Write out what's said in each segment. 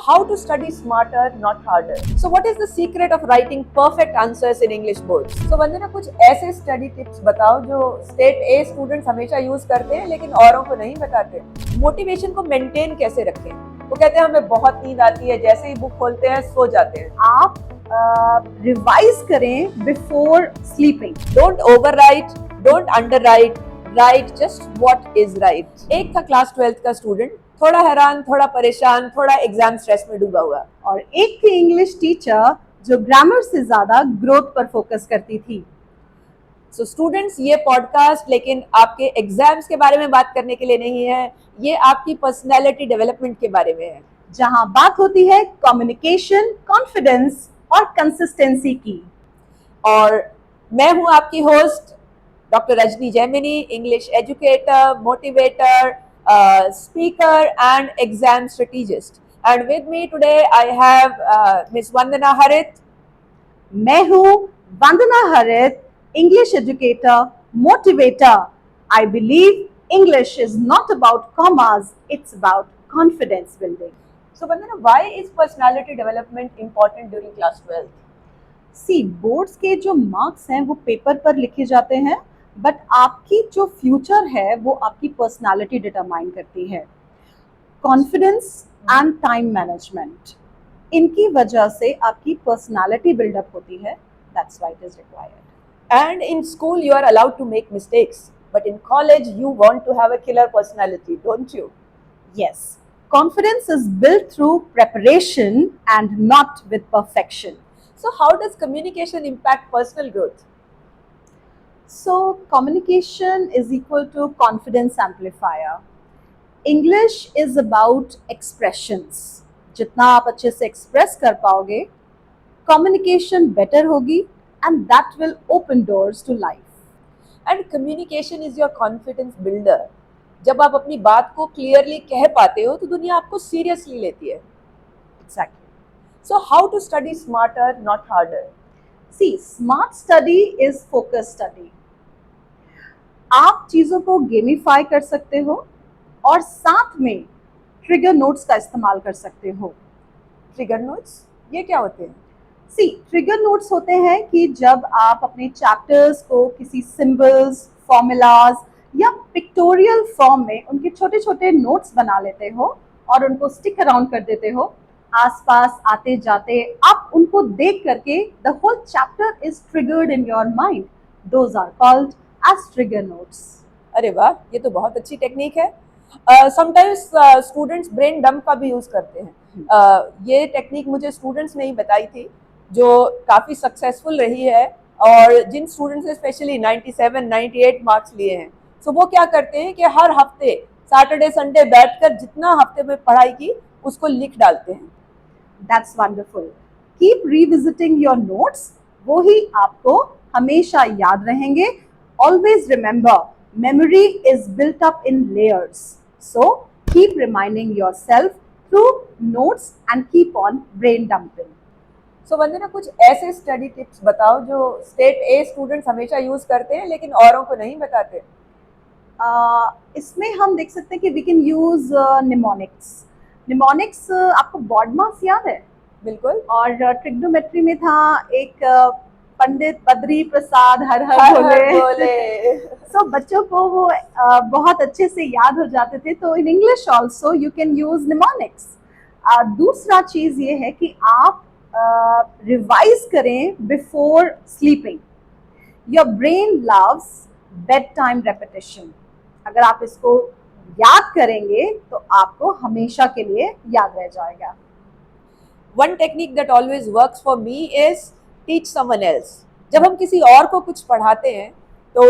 how to study smarter, not harder. So what is the secret of writing perfect answers in English boards? So वंदना कुछ ऐसे study tips बताओ जो state A students हमेशा use करते हैं लेकिन औरों को नहीं बताते. मोटिवेशन को मेंटेन कैसे रखें? वो कहते हैं हमें बहुत नींद आती है, जैसे ही बुक खोलते हैं सो जाते हैं. आप रिवाइज करें before sleeping. Don't overwrite, don't underwrite, right just what is right. एक था क्लास 12th का स्टूडेंट, थोड़ा हैरान, थोड़ा परेशान, थोड़ा एग्जाम स्ट्रेस में डूबा हुआ. और एक थी इंग्लिश टीचर जो ग्रामर से ज्यादा ग्रोथ पर फोकस करती थी. सो स्टूडेंट्स, ये पॉडकास्ट लेकिन आपके एग्जाम्स के बारे में बात करने के लिए नहीं है, ये आपकी पर्सनैलिटी डेवलपमेंट के बारे में है, जहां बात होती है कम्युनिकेशन, कॉन्फिडेंस और कंसिस्टेंसी की. और मैं हूं आपकी host doctor Rajni Jaimini, English educator, motivator, speaker and exam strategist. And with me today I have Miss Vandana Harith. मैं हूँ वंदना हरित, English educator, motivator. I believe English is not about commas, it's about confidence building. So Vandana, why is personality development important during class 12? See, boards के जो marks हैं वो paper पर लिखे जाते हैं, बट आपकी जो फ्यूचर है वो आपकी पर्सनालिटी डिटरमाइन करती है. कॉन्फिडेंस एंड टाइम मैनेजमेंट, इनकी वजह से आपकी पर्सनालिटी बिल्डअप होती है. That's why it is required. And in school you are allowed to make mistakes, but in college you want to have a killer personality, don't you? Yes, confidence is built through preparation and not with perfection. So how does communication impact personal growth? So communication is equal to confidence amplifier. English is about expressions. जितना आप अच्छे से express कर पाओगे, communication better होगी, and that will open doors to life. And communication is your confidence builder. जब आप अपनी बात को क्लियरली कह पाते हो तो दुनिया आपको सीरियसली लेती है. Exactly. So how to study smarter, not harder? See, smart study is focus study. आप चीज़ों को गेमिफाई कर सकते हो और साथ में ट्रिगर नोट्स का इस्तेमाल कर सकते हो. ट्रिगर नोट्स ये क्या होते हैं? सी, ट्रिगर नोट्स होते हैं कि जब आप अपने चैप्टर्स को किसी सिंबल्स, फॉर्मूलाज या पिक्टोरियल फॉर्म में उनके छोटे छोटे नोट्स बना लेते हो और उनको स्टिक अराउंड कर देते हो. आसपास आते जाते आप उनको देख करके the whole chapter is triggered in your mind. Those are called as trigger notes. अरे वाह, ये तो बहुत अच्छी टेक्निक है. समटाइम्स स्टूडेंट्स ब्रेन डंप का भी यूज करते हैं. ये टेक्निक मुझे स्टूडेंट्स ने ही बताई थी जो काफ़ी सक्सेसफुल रही है और जिन स्टूडेंट्स ने स्पेशली 97, 98 मार्क्स लिए हैं. सो वो क्या करते हैं कि हर हफ्ते सैटरडे संडे बैठकर जितना हफ्ते में पढ़ाई की उसको लिख डालते हैं. That's wonderful. Keep revisiting your notes. वो ही आपको हमेशा याद रहेंगे. Always remember, memory is built up in layers. So keep reminding yourself through notes and keep on brain dumping. So वंदना, कुछ ऐसे स्टडी टिप्स बताओ जो स्टेट ए स्टूडेंट्स हमेशा यूज करते हैं लेकिन औरों को नहीं बताते. इसमें हम देख सकते हैं कि we can use mnemonics. Mnemonics आपको BODMAS याद है? बिल्कुल. और ट्रिग्नोमेट्री में था एक पंडित बद्री प्रसाद हर हर बोले. सो बच्चों को वो बहुत अच्छे से याद हो जाते थे. तो in English also you can use mnemonics. दूसरा चीज ये है कि आप रिवाइज करें before sleeping. Your brain loves bed time repetition. अगर आप इसको याद करेंगे तो आपको हमेशा के लिए याद रह जाएगा. One technique that always works for me is teach someone else. जब हम किसी और को कुछ पढ़ाते हैं तो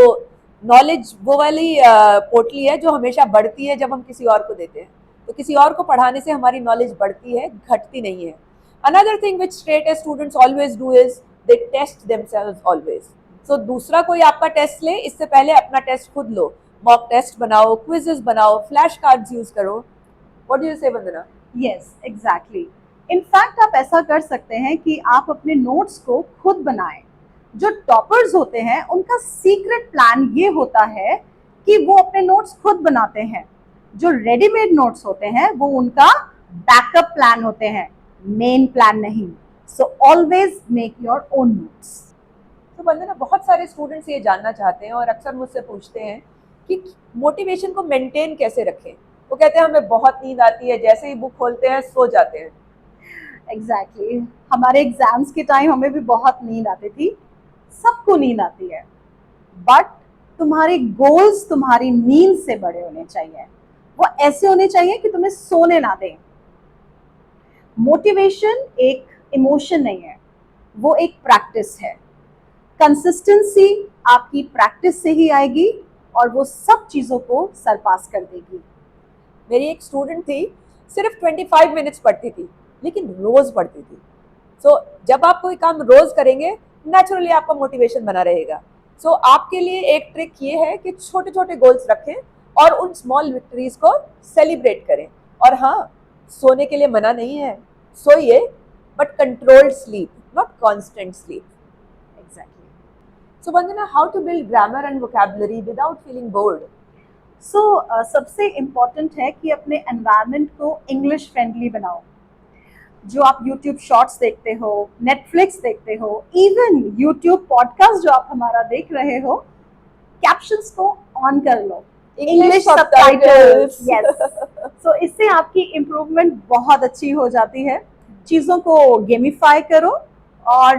नॉलेज वो वाली पोटली है जो हमेशा बढ़ती है जब हम किसी और को देते हैं. तो किसी और को पढ़ाने से हमारी नॉलेज बढ़ती है, घटती नहीं है. Another thing which straight A students always do is they test themselves always. So दूसरा कोई आपका टेस्ट ले, इससे पहले अपना टेस्ट खुद लो. मॉक टेस्ट बनाओ, क्विजेस बनाओ, फ्लैश कार्ड्स यूज करो. व्हाट डू यू से वंदना? Yes, exactly. इनफैक्ट आप ऐसा कर सकते हैं कि आप अपने नोट्स को खुद बनाएं. जो टॉपर्स होते हैं उनका सीक्रेट प्लान ये होता है कि वो अपने नोट्स खुद बनाते हैं. जो रेडीमेड नोट्स होते हैं वो उनका बैकअप प्लान होते हैं, मेन प्लान नहीं। So always make your own notes. तो वंदना, बहुत सारे स्टूडेंट्स ये जानना चाहते हैं और अक्सर मुझसे पूछते हैं कि मोटिवेशन को मेंटेन कैसे रखें। वो कहते हैं हमें बहुत नींद आती है, जैसे ही बुक खोलते हैं सो जाते हैं। एग्जैक्टली हमारे एग्जाम्स के टाइम हमें भी बहुत नींद आती थी, सबको नींद आती है, बट तुम्हारे गोल्स तुम्हारी नींद से बड़े होने चाहिए। वो ऐसे होने चाहिए कि तुम्हें सोने ना दें। मोटिवेशन एक इमोशन नहीं है, वो एक प्रैक्टिस है। कंसिस्टेंसी आपकी प्रैक्टिस से ही आएगी और वो सब चीजों को सरपास कर देगी। मेरी एक स्टूडेंट थी, सिर्फ 25 मिनट्स पढ़ती थी, लेकिन रोज पढ़ती थी। सो जब आप कोई काम रोज करेंगे, नेचुरली आपका मोटिवेशन बना रहेगा। सो आपके लिए एक ट्रिक ये है कि छोटे छोटे गोल्स रखें और उन स्मॉल विक्ट्रीज को सेलिब्रेट करें। और हाँ, सोने के लिए मना नहीं है, सोइए, but controlled sleep, not constant sleep. Exactly. So Vandana, how to build grammar and vocabulary without feeling bored? सबसे इम्पॉर्टेंट है कि अपने एनवायरनमेंट को इंग्लिश फ्रेंडली बनाओ। जो आप YouTube शॉर्ट्स देखते हो, नेटफ्लिक्स देखते हो, इवन YouTube पॉडकास्ट जो आप हमारा देख रहे हो, कैप्शंस को ऑन कर लो, इंग्लिश सबटाइटल्स। यस, सो इससे आपकी इम्प्रूवमेंट बहुत अच्छी हो जाती है। चीज़ों को गेमिफाई करो और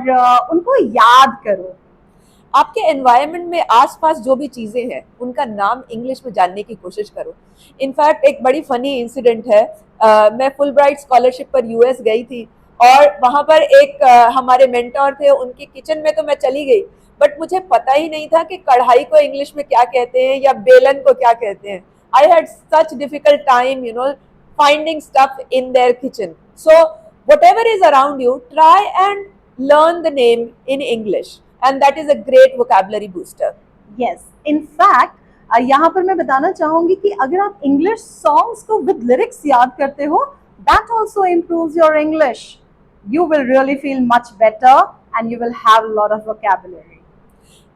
उनको याद करो। आपके एनवायरनमेंट में आसपास जो भी चीज़ें हैं उनका नाम इंग्लिश में जानने की कोशिश करो। इनफैक्ट एक बड़ी फनी इंसिडेंट है, मैं फुल ब्राइट स्कॉलरशिप पर यूएस गई थी और वहाँ पर एक हमारे मेंटोर थे, उनके किचन में तो मैं चली गई, बट मुझे पता ही नहीं था कि कढ़ाई को इंग्लिश में क्या कहते हैं या बेलन को क्या कहते हैं। I had such difficult time finding stuff in their kitchen. So whatever is around you, try and learn the name in English, and that is a great vocabulary booster. Yes, in fact यहाँ पर मैं बताना चाहूंगी कि अगर आप English songs को with lyrics याद करते हो, that also improves your English. You will really feel much better and you will have a lot of vocabulary.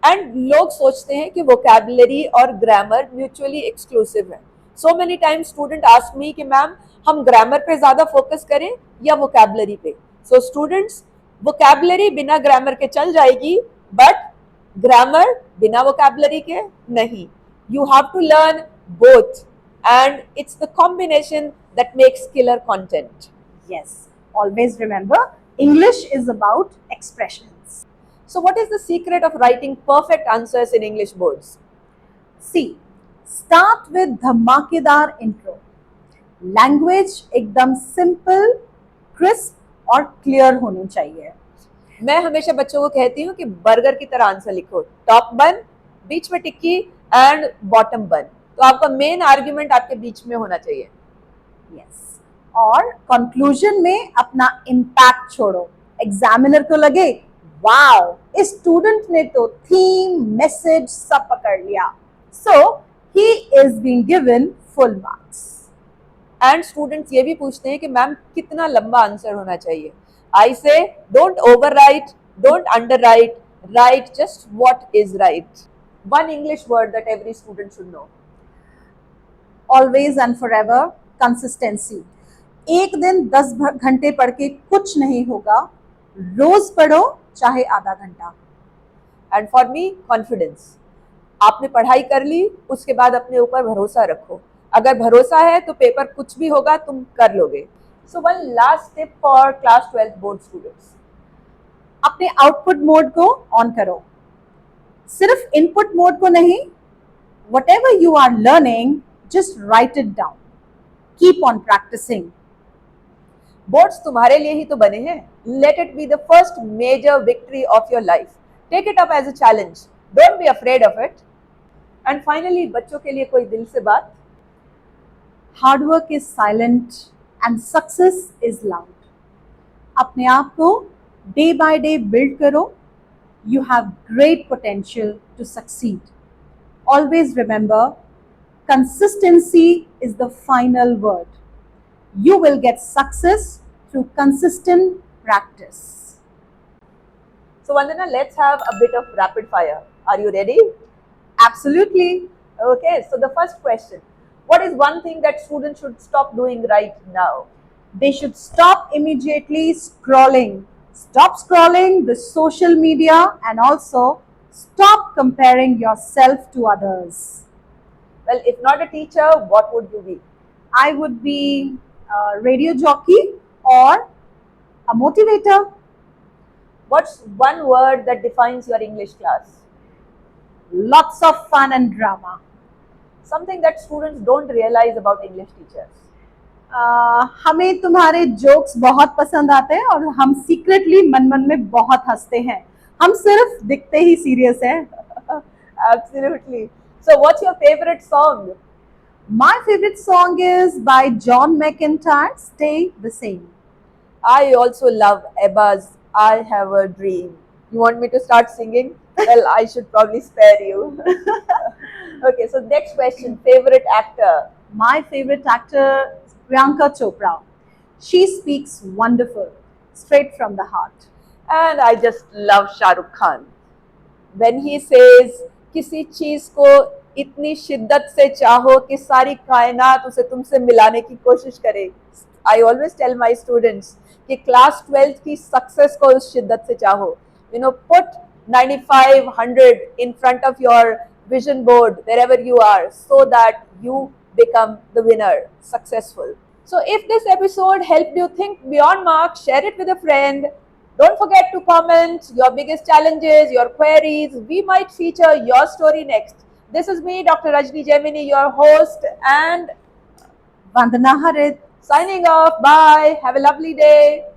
And लोग सोचते हैं कि वोकैबुलरी और ग्रामर म्यूचुअली एक्सक्लूसिव है। So many time student ask me कि मैम, हम grammar पे ज्यादा फोकस करें या वोकैबुलरी पे? सो स्टूडेंट्स, वोकैबुलरी बिना ग्रामर के चल जाएगी, बट ग्रामर बिना वोकैबुलरी के नहीं। You have to learn both and it's the combination that makes killer content. Yes, always remember, English is about expressions. So what is the secret of writing perfect answers in English boards? See, start with धमाकेदार intro. Language एकदम simple, crisp और clear होनी चाहिए। मैं हमेशा बच्चों को कहती हूँ कि बर्गर की तरह आंसर लिखो, टॉप बन, बीच में टिक्की एंड बॉटम बन। तो आपका मेन आर्ग्यूमेंट आपके बीच में होना चाहिए। यस, और कंक्लूजन में अपना इम्पैक्ट छोड़ो। एग्जामिनर को लगे वाओ, इस स्टूडेंट ने तो थीम, मैसेज सब पकड़ लिया, so he is being given full marks. And students ये भी पूछते हैं कि मैम कितना लंबा आंसर होना चाहिए? आई से don't over right, don't under right, right just what is right. One English word that every student should know. Always and forever, consistency. एक दिन 10 घंटे पढ़ के कुछ नहीं होगा, रोज पढ़ो चाहे आधा घंटा। And for me, confidence. आपने पढ़ाई कर ली, उसके बाद अपने ऊपर भरोसा रखो। अगर भरोसा है तो पेपर कुछ भी होगा तुम कर लोगे। So one last tip for class 12 board students. अपने आउटपुट मोड को ऑन करो, सिर्फ इनपुट मोड को नहीं। whatever you are learning, just write it down. Keep on practicing. Boards तुम्हारे लिए ही तो बने हैं। Let it be the first major victory of your life. Take it up as a challenge, don't be afraid of it. And finally, बच्चों के लिए कोई दिल से बात। Hard work is silent and success is loud. अपने आप को डे बाय डे बिल्ड करो। You have great potential to succeed. Always remember, consistency is the final word. You will get success through consistent practice. So Vandana, let's have a bit of rapid fire. Are you ready? Absolutely. Okay, so the first question, what is one thing that students should stop doing right now? They should stop immediately scrolling. Stop scrolling the social media and also stop comparing yourself to others. Well, if not a teacher, what would you be? I would be a radio jockey or a motivator. What's one word that defines your English class? Lots of fun and drama. Something that students don't realize about English teachers. हमें तुम्हारे jokes बहुत पसंद आते हैं और हम secretly मन मन में बहुत हंसते हैं. हम सिर्फ दिखते ही सीरियस हैं. Absolutely. So, what's your favorite song? My favorite song is by John McIntyre, Stay the Same. I also love Ebba's I Have a Dream. You want me to start singing? Well, I should probably spare you. Okay, so next question. Favorite actor? My favorite actor is Priyanka Chopra. She speaks wonderful, straight from the heart. And I just love Shah Rukh Khan. When he says, किसी चीज को इतनी शिद्दत से चाहो कि सारी कायनात उसे तुमसे मिलाने की कोशिश करे. I always tell my students कि क्लास 12th की सक्सेस को उस शिद्दत से चाहो. You know, put 95, 100 in front of your vision board wherever you are so that you become the winner, successful. So if this episode helped you think beyond marks, share it with a friend. Don't forget to comment your biggest challenges, your queries. We might feature your story next. This is me, Dr. Rajni Gemini, your host, and Vandana Harit. signing off. Bye. Have a lovely day.